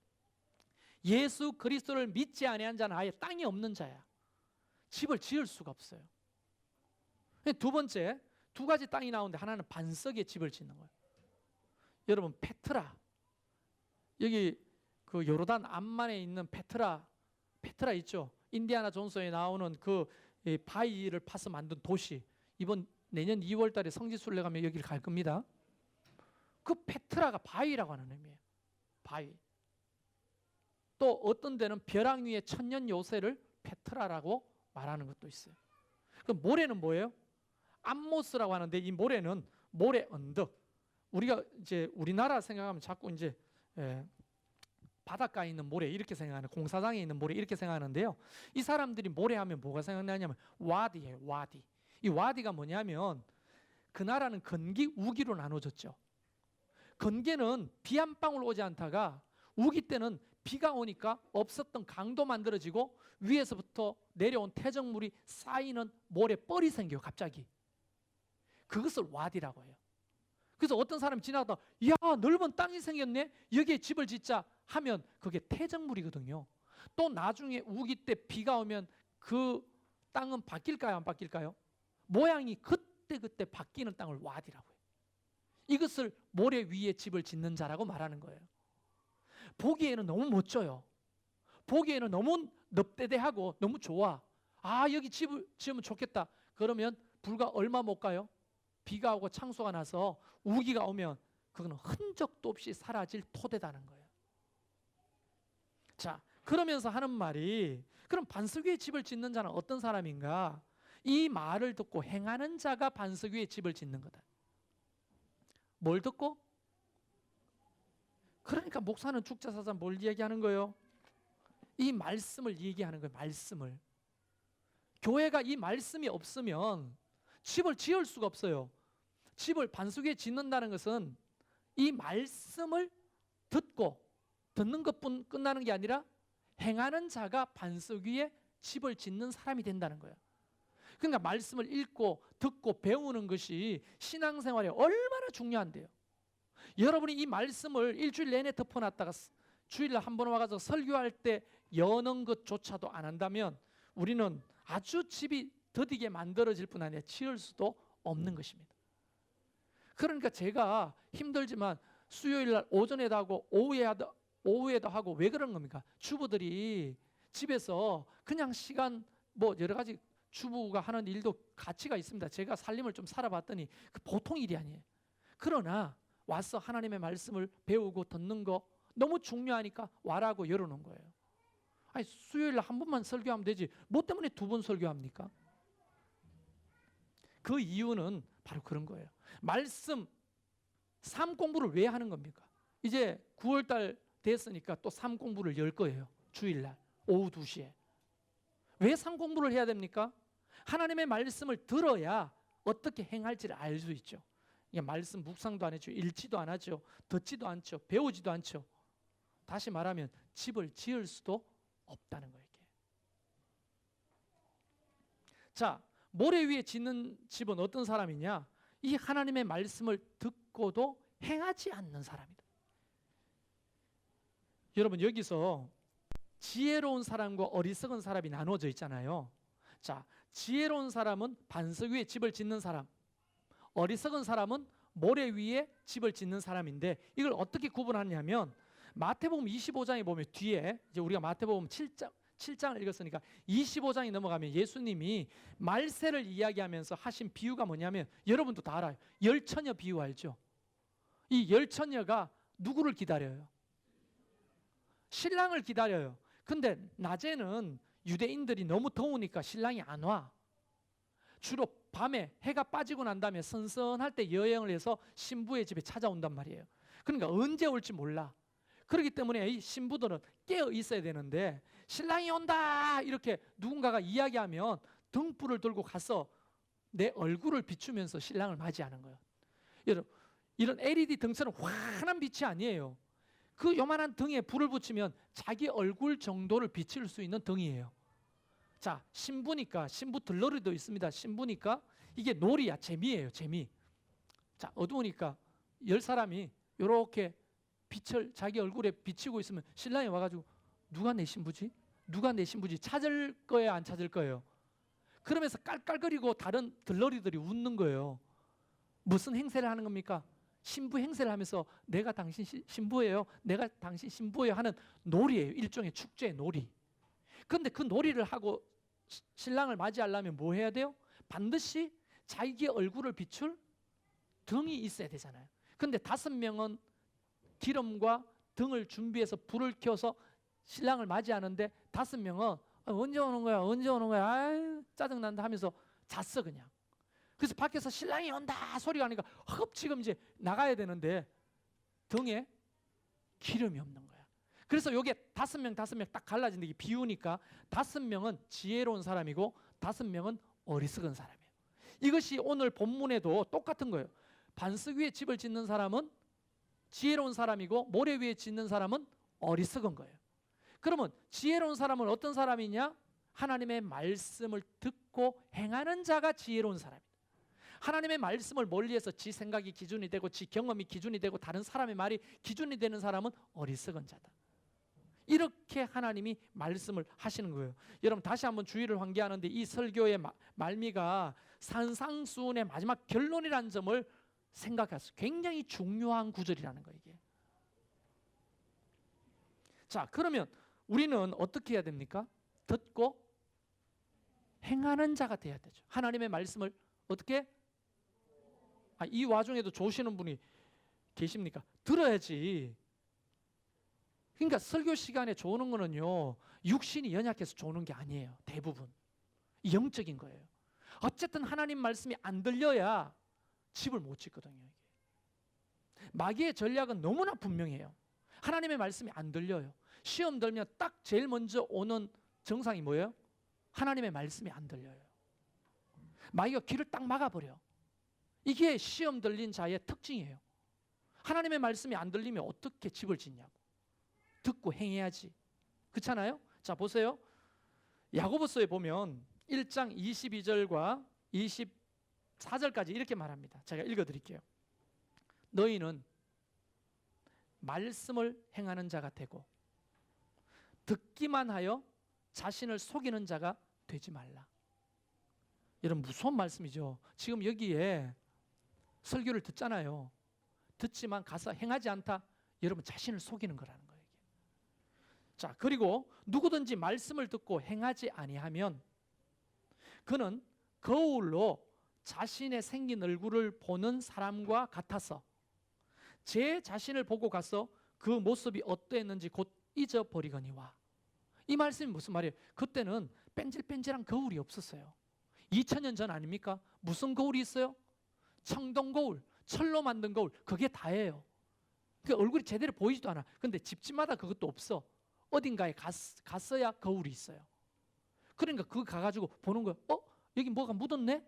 예수 그리스도를 믿지 아니한 자는 아예 땅이 없는 자야. 집을 지을 수가 없어요. 두 번째, 두 가지 땅이 나오는데 하나는 반석에 집을 짓는 거예요. 여러분, 페트라, 여기 그 요르단 암만에 있는 페트라 있죠? 인디아나 존스에 나오는 그 바위를 파서 만든 도시. 이번 내년 2월 달에 성지순례 가면 여기를 갈 겁니다. 그 페트라가 바위라고 하는 의미예요. 바위. 또 어떤 데는 벼랑 위에 천년 요새를 페트라라고 말하는 것도 있어요. 그럼 모래는 뭐예요? 암모스라고 하는데, 이 모래는 모래 언덕. 우리가 이제 우리나라 생각하면 자꾸 이제 바닷가에 있는 모래 이렇게 생각하는, 공사장에 있는 모래 이렇게 생각하는데요. 이 사람들이 모래하면 뭐가 생각나냐면 와디예요. 와디. 이 와디가 뭐냐면, 그 나라는 건기, 우기로 나눠졌죠. 건기는 비 한 방울 오지 않다가 우기 때는 비가 오니까 없었던 강도 만들어지고 위에서부터 내려온 태적물이 쌓이는 모래벌이 생겨요. 갑자기. 그것을 와디라고 해요. 그래서 어떤 사람이 지나가다 야, 넓은 땅이 생겼네, 여기에 집을 짓자 하면 그게 태적물이거든요. 또 나중에 우기 때 비가 오면 그 땅은 바뀔까요, 안 바뀔까요? 모양이 그때 바뀌는 땅을 와디라고 해요. 이것을 모래 위에 집을 짓는 자라고 말하는 거예요. 보기에는 너무 멋져요. 보기에는 너무 넙대대하고 너무 좋아. 아, 여기 집을 지으면 좋겠다. 그러면 불과 얼마 못 가요? 비가 오고 창수가 나서 우기가 오면 그거는 흔적도 없이 사라질 토대다는 거예요. 자, 그러면서 하는 말이, 그럼 반석 위에 집을 짓는 자는 어떤 사람인가? 이 말을 듣고 행하는 자가 반석 위에 집을 짓는 거다. 뭘 듣고? 그러니까 목사는 죽자사자 뭘 얘기하는 거예요? 이 말씀을 얘기하는 거예요. 말씀을. 교회가 이 말씀이 없으면 집을 지을 수가 없어요. 집을 반석 위에 짓는다는 것은 이 말씀을 듣는 것뿐 끝나는 게 아니라 행하는 자가 반석 위에 집을 짓는 사람이 된다는 거예요. 그러니까 말씀을 읽고 듣고 배우는 것이 신앙생활에 얼마나 중요한데요. 여러분이 이 말씀을 일주일 내내 덮어놨다가 주일날 한 번 와가지고 설교할 때 여는 것조차도 안 한다면 우리는 아주 집이 더디게 만들어질 뿐 아니라 지을 수도 없는 것입니다. 그러니까 제가 힘들지만 수요일날 오전에도 하고 오후에도 하고, 왜 그런 겁니까? 주부들이 집에서 그냥 시간 뭐 여러 가지 주부가 하는 일도 가치가 있습니다. 제가 살림을 좀 살아봤더니 그 보통 일이 아니에요. 그러나 와서 하나님의 말씀을 배우고 듣는 거 너무 중요하니까 와라고 열어놓은 거예요. 아니, 수요일날 한 번만 설교하면 되지 뭐 때문에 두 번 설교합니까? 그 이유는 바로 그런 거예요. 말씀, 삶 공부를 왜 하는 겁니까? 이제 9월달 됐으니까 또 삶 공부를 열 거예요. 주일날 오후 2시에. 왜 삶 공부를 해야 됩니까? 하나님의 말씀을 들어야 어떻게 행할지를 알 수 있죠. 말씀 묵상도 안 하죠. 읽지도 안 하죠. 듣지도 않죠. 배우지도 않죠. 다시 말하면 집을 지을 수도 없다는 거예요. 자, 모래 위에 짓는 집은 어떤 사람이냐? 이 하나님의 말씀을 듣고도 행하지 않는 사람이다. 여러분, 여기서 지혜로운 사람과 어리석은 사람이 나누어져 있잖아요. 자, 지혜로운 사람은 반석 위에 집을 짓는 사람, 어리석은 사람은 모래 위에 집을 짓는 사람인데, 이걸 어떻게 구분하냐면 마태복음 25장에 보면 뒤에, 이제 우리가 마태복음 7장을 읽었으니까 25장이 넘어가면 예수님이 말세를 이야기하면서 하신 비유가 뭐냐면, 여러분도 다 알아요. 열처녀 비유 알죠? 이 열처녀가 누구를 기다려요? 신랑을 기다려요. 근데 낮에는 유대인들이 너무 더우니까 신랑이 안 와. 주로 밤에 해가 빠지고 난 다음에 선선할 때 여행을 해서 신부의 집에 찾아온단 말이에요. 그러니까 언제 올지 몰라. 그렇기 때문에 이 신부들은 깨어 있어야 되는데, 신랑이 온다 이렇게 누군가가 이야기하면 등불을 들고 가서 내 얼굴을 비추면서 신랑을 맞이하는 거예요. 여러분, 이런 LED 등처럼 환한 빛이 아니에요. 그 요만한 등에 불을 붙이면 자기 얼굴 정도를 비칠 수 있는 등이에요. 자, 신부니까, 신부 들러리도 있습니다. 신부니까 이게 놀이야, 재미예요, 재미. 자, 어두우니까 10사람이 이렇게 빛을 자기 얼굴에 비치고 있으면 신랑이 와가지고 누가 내 신부지? 누가 내 신부지? 찾을 거예요, 안 찾을 거예요? 그러면서 깔깔거리고 다른 들러리들이 웃는 거예요. 무슨 행세를 하는 겁니까? 신부 행세를 하면서 내가 당신 신부예요, 내가 당신 신부예요 하는 놀이예요. 일종의 축제의 놀이. 그런데 그 놀이를 하고 신랑을 맞이하려면 뭐 해야 돼요? 반드시 자기의 얼굴을 비출 등이 있어야 되잖아요. 그런데 5명은 기름과 등을 준비해서 불을 켜서 신랑을 맞이하는데 5명은 언제 오는 거야? 언제 오는 거야? 아유, 짜증난다 하면서 잤어 그냥. 그래서 밖에서 신랑이 온다 소리가 나니까 허겁지겁 이제 나가야 되는데 등에 기름이 없는 거야. 그래서 요게 5명 딱 갈라진다. 이게 비유니까 5명은 지혜로운 사람이고 5명은 어리석은 사람이에요. 이것이 오늘 본문에도 똑같은 거예요. 반석 위에 집을 짓는 사람은 지혜로운 사람이고 모래 위에 짓는 사람은 어리석은 거예요. 그러면 지혜로운 사람은 어떤 사람이냐? 하나님의 말씀을 듣고 행하는 자가 지혜로운 사람이다. 하나님의 말씀을 멀리해서 지 생각이 기준이 되고 지 경험이 기준이 되고 다른 사람의 말이 기준이 되는 사람은 어리석은 자다. 이렇게 하나님이 말씀을 하시는 거예요. 여러분 다시 한번 주의를 환기하는데 이 설교의 말미가 산상수훈의 마지막 결론이라는 점을 생각하세요. 굉장히 중요한 구절이라는 거예요 이게. 자, 그러면 우리는 어떻게 해야 됩니까? 듣고 행하는 자가 돼야 되죠. 하나님의 말씀을 어떻게? 이 와중에도 조시는 분이 계십니까? 들어야지. 그러니까 설교 시간에 조는 거는요, 육신이 연약해서 조는 게 아니에요. 대부분 영적인 거예요. 어쨌든 하나님 말씀이 안 들려야 집을 못 짓거든요. 마귀의 전략은 너무나 분명해요. 하나님의 말씀이 안 들려요. 시험 들면 딱 제일 먼저 오는 정상이 뭐예요? 하나님의 말씀이 안 들려요. 마귀가 귀를 딱 막아버려. 이게 시험 들린 자의 특징이에요. 하나님의 말씀이 안 들리면 어떻게 집을 짓냐고. 듣고 행해야지. 그렇잖아요? 자, 보세요. 야고보서에 보면 1장 22절과 24절까지 이렇게 말합니다. 제가 읽어드릴게요. 너희는 말씀을 행하는 자가 되고 듣기만 하여 자신을 속이는 자가 되지 말라. 여러분 무서운 말씀이죠. 지금 여기에 설교를 듣잖아요. 듣지만 가서 행하지 않다. 여러분 자신을 속이는 거라는 거예요. 자, 그리고 누구든지 말씀을 듣고 행하지 아니하면 그는 거울로 자신의 생긴 얼굴을 보는 사람과 같아서 제 자신을 보고 가서 그 모습이 어떠했는지 곧 잊어버리거니와. 이 말씀이 무슨 말이에요? 그때는 뺀질뺀질한 거울이 없었어요. 2000년 전 아닙니까? 무슨 거울이 있어요? 청동 거울, 철로 만든 거울, 그게 다예요. 그 얼굴이 제대로 보이지도 않아. 근데 집집마다 그것도 없어. 어딘가에 갔어야 거울이 있어요. 그러니까 그거 가가지고 보는 거예요. 여기 뭐가 묻었네?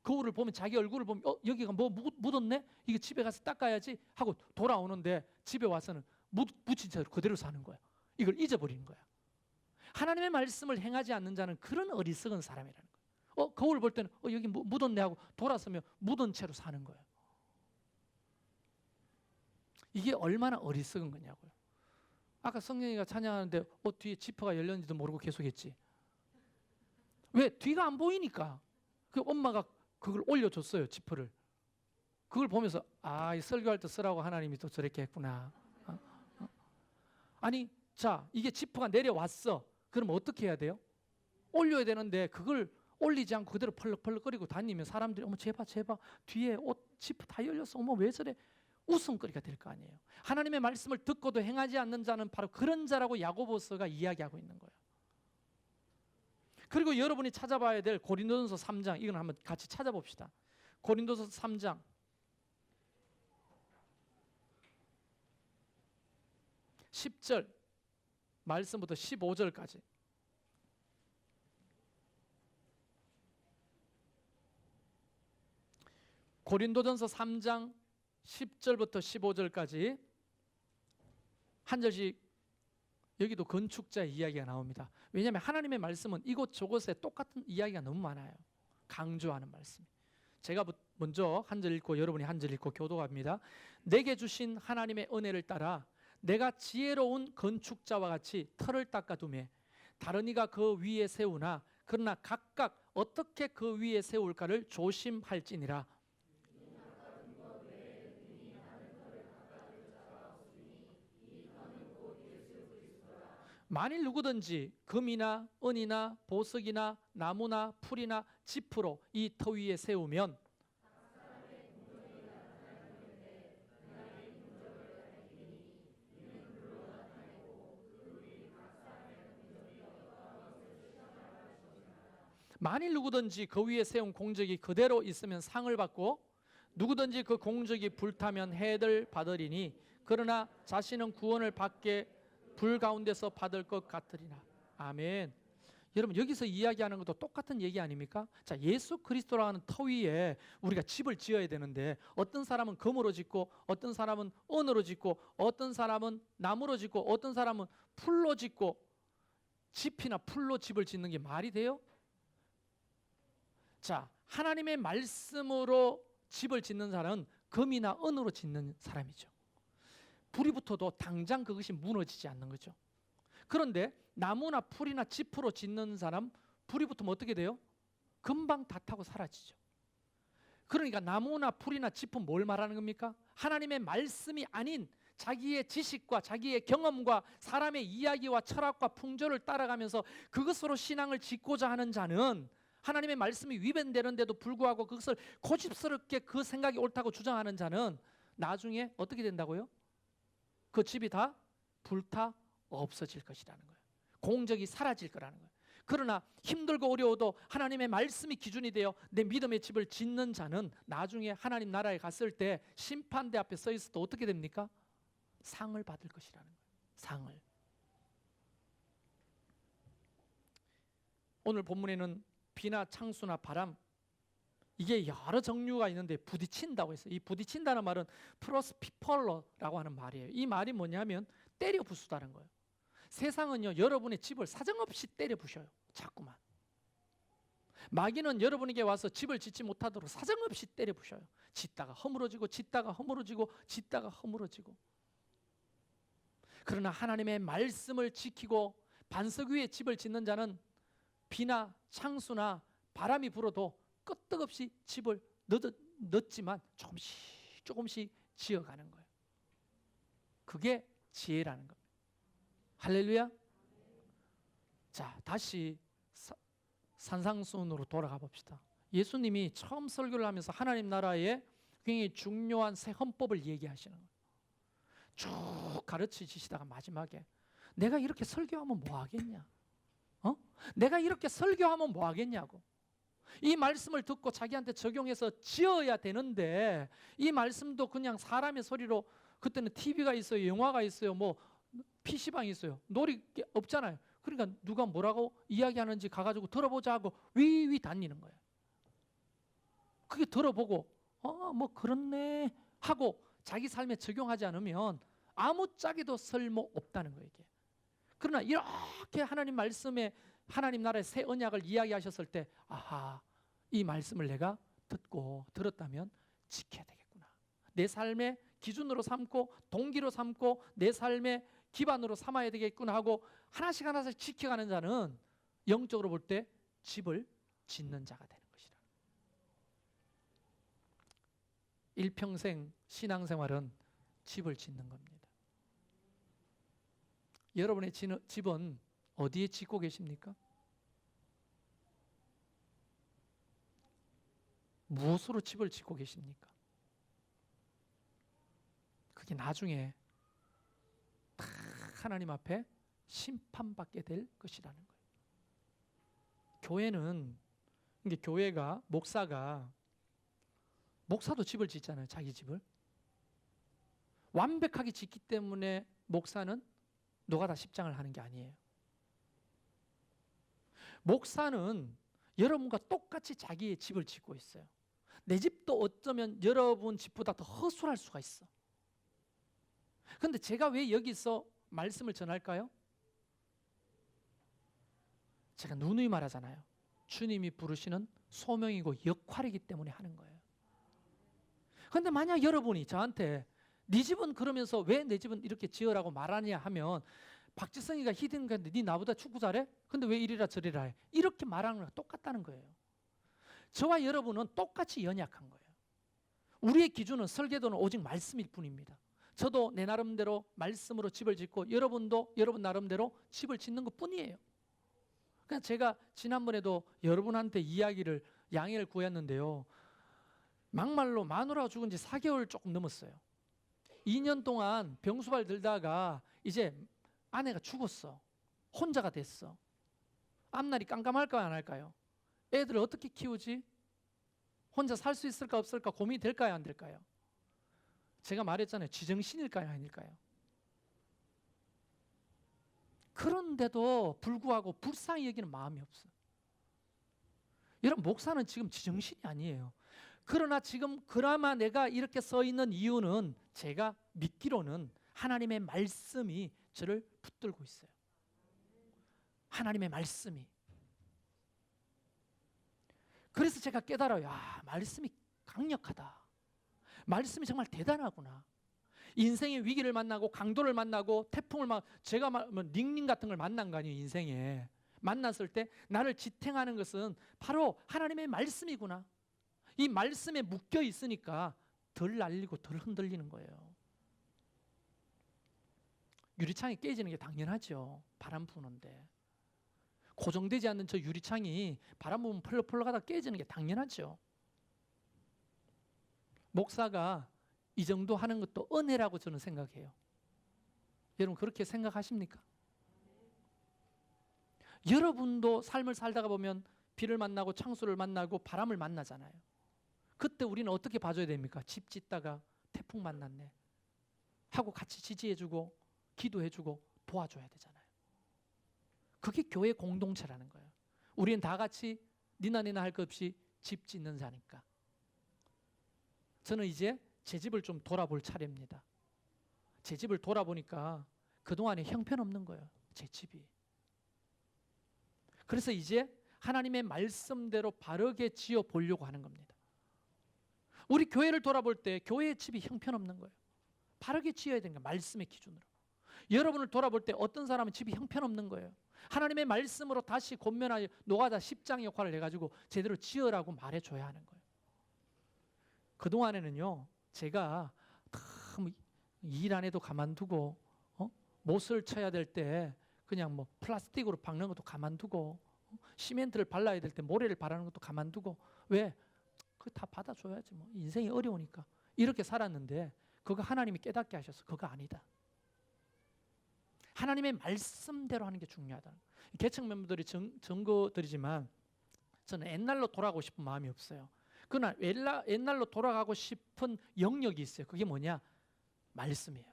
거울을 보면 자기 얼굴을 보면 여기가 뭐 묻었네? 이거 집에 가서 닦아야지 하고 돌아오는데 집에 와서는 묻힌 채로 그대로 사는 거야. 이걸 잊어버리는 거야. 하나님의 말씀을 행하지 않는 자는 그런 어리석은 사람이라는 거예요. 거울 볼 때는 여기 묻었네 하고 돌아서면 묻은 채로 사는 거예요. 이게 얼마나 어리석은 거냐고요. 아까 성령이가 찬양하는데 뒤에 지퍼가 열렸는지도 모르고 계속했지. 왜? 뒤가 안 보이니까. 그 엄마가 그걸 올려줬어요, 지퍼를. 그걸 보면서 이 설교할 때 쓰라고 하나님이 또 저렇게 했구나. 아니, 자, 이게 지퍼가 내려왔어. 그럼 어떻게 해야 돼요? 올려야 되는데 그걸 올리지 않고 그대로 펄럭펄럭거리고 다니면 사람들이 어머 제발 뒤에 옷 지퍼 다 열렸어. 어머 왜 저래? 웃음거리가 될 거 아니에요. 하나님의 말씀을 듣고도 행하지 않는 자는 바로 그런 자라고 야고보서가 이야기하고 있는 거예요. 그리고 여러분이 찾아봐야 될 고린도전서 3장, 이건 한번 같이 찾아봅시다. 고린도전서 3장 10절 말씀부터 15절까지. 고린도전서 3장 10절부터 15절까지 한 절씩. 여기도 건축자의 이야기가 나옵니다. 왜냐하면 하나님의 말씀은 이곳저곳에 똑같은 이야기가 너무 많아요. 강조하는 말씀. 제가 먼저 한 절 읽고 여러분이 한 절 읽고 교도합니다. 내게 주신 하나님의 은혜를 따라 내가 지혜로운 건축자와 같이 터를 닦아두매 다른 이가 그 위에 세우나 그러나 각각 어떻게 그 위에 세울까를 조심할지니라. 만일 누구든지 금이나 은이나 보석이나 나무나 풀이나 짚으로 이 터 위에 세우면 만일 누구든지 그 위에 세운 공적이 그대로 있으면 상을 받고 누구든지 그 공적이 불타면 해를 받으리니 그러나 자신은 구원을 받게 불 가운데서 받을 것 같으리라. 아멘. 여러분 여기서 이야기하는 것도 똑같은 얘기 아닙니까? 자, 예수 그리스도라는 터 위에 우리가 집을 지어야 되는데 어떤 사람은 금으로 짓고 어떤 사람은 은으로 짓고 어떤 사람은 나무로 짓고 어떤 사람은 풀로 짓고 짚이나 풀로 집을 짓는 게 말이 돼요? 자, 하나님의 말씀으로 집을 짓는 사람은 금이나 은으로 짓는 사람이죠. 불이 붙어도 당장 그것이 무너지지 않는 거죠. 그런데 나무나 풀이나 짚으로 짓는 사람 불이 붙으면 어떻게 돼요? 금방 다 타고 사라지죠. 그러니까 나무나 풀이나 짚은 뭘 말하는 겁니까? 하나님의 말씀이 아닌 자기의 지식과 자기의 경험과 사람의 이야기와 철학과 풍조를 따라가면서 그것으로 신앙을 짓고자 하는 자는 하나님의 말씀이 위반되는데도 불구하고 그것을 고집스럽게 그 생각이 옳다고 주장하는 자는 나중에 어떻게 된다고요? 그 집이 다 불타 없어질 것이라는 거예요. 공적이 사라질 거라는 거예요. 그러나 힘들고 어려워도 하나님의 말씀이 기준이 되어 내 믿음의 집을 짓는 자는 나중에 하나님 나라에 갔을 때 심판대 앞에 서 있어도 어떻게 됩니까? 상을 받을 것이라는 거예요. 상을. 오늘 본문에는 비나 창수나 바람 이게 여러 종류가 있는데 부딪힌다고 했어요. 이 부딪힌다는 말은 프로스피펄러라고 하는 말이에요. 이 말이 뭐냐면 때려 부수다는 거예요. 세상은요 여러분의 집을 사정없이 때려 부셔요. 자꾸만. 마귀는 여러분에게 와서 집을 짓지 못하도록 사정없이 때려 부셔요. 짓다가 허물어지고 짓다가 허물어지고 짓다가 허물어지고. 그러나 하나님의 말씀을 지키고 반석 위에 집을 짓는 자는 비나 창수나 바람이 불어도 끄떡없이 집을 넣었지만 조금씩 조금씩 지어가는 거예요. 그게 지혜라는 겁니다. 할렐루야. 자, 다시 산상수훈으로 돌아가 봅시다. 예수님이 처음 설교를 하면서 하나님 나라의 굉장히 중요한 새 헌법을 얘기하시는 거예요. 쭉 가르치시다가 마지막에 내가 이렇게 설교하면 뭐 하겠냐? 내가 이렇게 설교하면 뭐 하겠냐고. 이 말씀을 듣고 자기한테 적용해서 지어야 되는데 이 말씀도 그냥 사람의 소리로 그때는 TV가 있어요, 영화가 있어요, 뭐 PC방이 있어요. 놀이 없잖아요. 그러니까 누가 뭐라고 이야기하는지 가가지고 들어보자 하고 위위 다니는 거예요. 그게 들어보고 뭐 그렇네 하고 자기 삶에 적용하지 않으면 아무짝에도 쓸모 없다는 거예요. 이게. 그러나 이렇게 하나님 말씀에 하나님 나라의 새 언약을 이야기하셨을 때 아하, 이 말씀을 내가 듣고 들었다면 지켜야 되겠구나. 내 삶의 기준으로 삼고 동기로 삼고 내 삶의 기반으로 삼아야 되겠구나 하고 하나씩 하나씩 지켜가는 자는 영적으로 볼 때 집을 짓는 자가 되는 것이라. 일평생 신앙생활은 집을 짓는 겁니다. 여러분의 집은 어디에 짓고 계십니까? 무엇으로 집을 짓고 계십니까? 그게 나중에 다 하나님 앞에 심판받게 될 것이라는 거예요. 교회는 이게 교회가 목사도 집을 짓잖아요. 자기 집을 완벽하게 짓기 때문에 목사는 노가다 십장을 하는 게 아니에요. 목사는 여러분과 똑같이 자기의 집을 짓고 있어요. 내 집도 어쩌면 여러분 집보다 더 허술할 수가 있어. 그런데 제가 왜 여기서 말씀을 전할까요? 제가 누누이 말하잖아요. 주님이 부르시는 소명이고 역할이기 때문에 하는 거예요. 그런데 만약 여러분이 저한테 네 집은 그러면서 왜 내 집은 이렇게 지으라고 말하냐 하면 박지성이가 히든가인데 네 나보다 축구 잘해? 근데 왜 이리라 저리라 해? 이렇게 말하는 거랑 똑같다는 거예요. 저와 여러분은 똑같이 연약한 거예요. 우리의 기준은 설계도는 오직 말씀일 뿐입니다. 저도 내 나름대로 말씀으로 집을 짓고 여러분도 여러분 나름대로 집을 짓는 것 뿐이에요. 그러니까 제가 지난번에도 여러분한테 이야기를 양해를 구했는데요. 막말로 마누라가 죽은 지 4개월 조금 넘었어요. 2년 동안 병수발 들다가 이제 아내가 죽었어. 혼자가 됐어. 앞날이 깜깜할까요, 안 할까요? 애들을 어떻게 키우지? 혼자 살 수 있을까 없을까 고민이 될까요, 안 될까요? 제가 말했잖아요. 지정신일까요, 아닐까요? 그런데도 불구하고 불쌍히 여기는 마음이 없어요. 여러분, 목사는 지금 지정신이 아니에요. 그러나 지금 그나마 내가 이렇게 서 있는 이유는 제가 믿기로는 하나님의 말씀이 저를 붙들고 있어요. 하나님의 말씀이. 그래서 제가 깨달아요. 말씀이 강력하다. 말씀이 정말 대단하구나. 인생의 위기를 만나고 강도를 만나고 태풍을 제가 닝닝 같은 걸 만난 거 아니에요. 인생에 만났을 때 나를 지탱하는 것은 바로 하나님의 말씀이구나. 이 말씀에 묶여 있으니까 덜 날리고 덜 흔들리는 거예요. 유리창이 깨지는 게 당연하죠. 바람 부는데 고정되지 않는 저 유리창이 바람 부면 펄럭펄럭 하다 깨지는 게 당연하죠. 목사가 이 정도 하는 것도 은혜라고 저는 생각해요. 여러분 그렇게 생각하십니까? 여러분도 삶을 살다가 보면 비를 만나고 창수를 만나고 바람을 만나잖아요. 그때 우리는 어떻게 봐줘야 됩니까? 집 짓다가 태풍 만났네 하고 같이 지지해주고 기도해주고 도와줘야 되잖아요. 그게 교회 공동체라는 거예요. 우리는 다 같이 니나 할 것 없이 집 짓는 자니까. 저는 이제 제 집을 좀 돌아볼 차례입니다. 제 집을 돌아보니까 그동안에 형편없는 거예요. 제 집이. 그래서 이제 하나님의 말씀대로 바르게 지어 보려고 하는 겁니다. 우리 교회를 돌아볼 때 교회의 집이 형편없는 거예요. 바르게 지어야 되는 거예요. 말씀의 기준으로. 여러분을 돌아볼 때 어떤 사람은 집이 형편없는 거예요. 하나님의 말씀으로 다시 권면하여 노가다 십장 역할을 해가지고 제대로 지으라고 말해줘야 하는 거예요. 그동안에는요, 제가 일 안 해도 가만두고 못을 쳐야 될 때 그냥 플라스틱으로 박는 것도 가만두고 시멘트를 발라야 될 때 모래를 바르는 것도 가만두고 왜? 그거 다 받아줘야지 인생이 어려우니까 이렇게 살았는데 그거 하나님이 깨닫게 하셔서 그거 아니다. 하나님의 말씀대로 하는 게 중요하다. 개척 멤버들이 증거드리지만 저는 옛날로 돌아가고 싶은 마음이 없어요. 그러나 옛날로 돌아가고 싶은 영역이 있어요. 그게 뭐냐? 말씀이에요.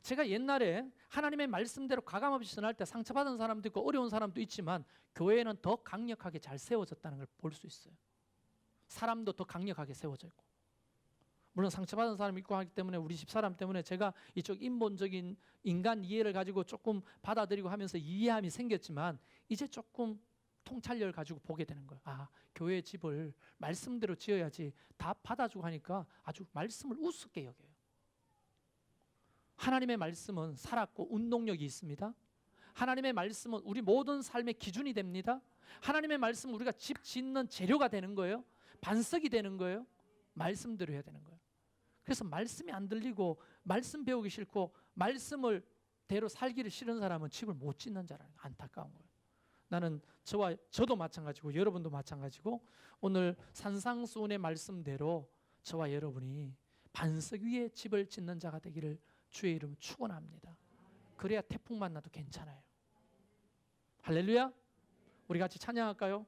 제가 옛날에 하나님의 말씀대로 가감없이 전할 때 상처받은 사람도 있고 어려운 사람도 있지만 교회는 더 강력하게 잘 세워졌다는 걸 볼 수 있어요. 사람도 더 강력하게 세워져 있고. 물론 상처받은 사람이 있고 하기 때문에 우리 집 사람 때문에 제가 이쪽 인본적인 인간 이해를 가지고 조금 받아들이고 하면서 이해함이 생겼지만 이제 조금 통찰력을 가지고 보게 되는 거예요. 교회의 집을 말씀대로 지어야지 다 받아주고 하니까 아주 말씀을 우습게 여겨요. 하나님의 말씀은 살았고 운동력이 있습니다. 하나님의 말씀은 우리 모든 삶의 기준이 됩니다. 하나님의 말씀은 우리가 집 짓는 재료가 되는 거예요. 반석이 되는 거예요. 말씀대로 해야 되는 거예요. 그래서 말씀이 안 들리고 말씀 배우기 싫고 말씀을 대로 살기를 싫은 사람은 집을 못 짓는 자라는 안타까운 거예요. 나는 저도 마찬가지고 여러분도 마찬가지고 오늘 산상수훈의 말씀대로 저와 여러분이 반석 위에 집을 짓는 자가 되기를 주의 이름 축원합니다. 그래야 태풍 만나도 괜찮아요. 할렐루야. 우리 같이 찬양할까요?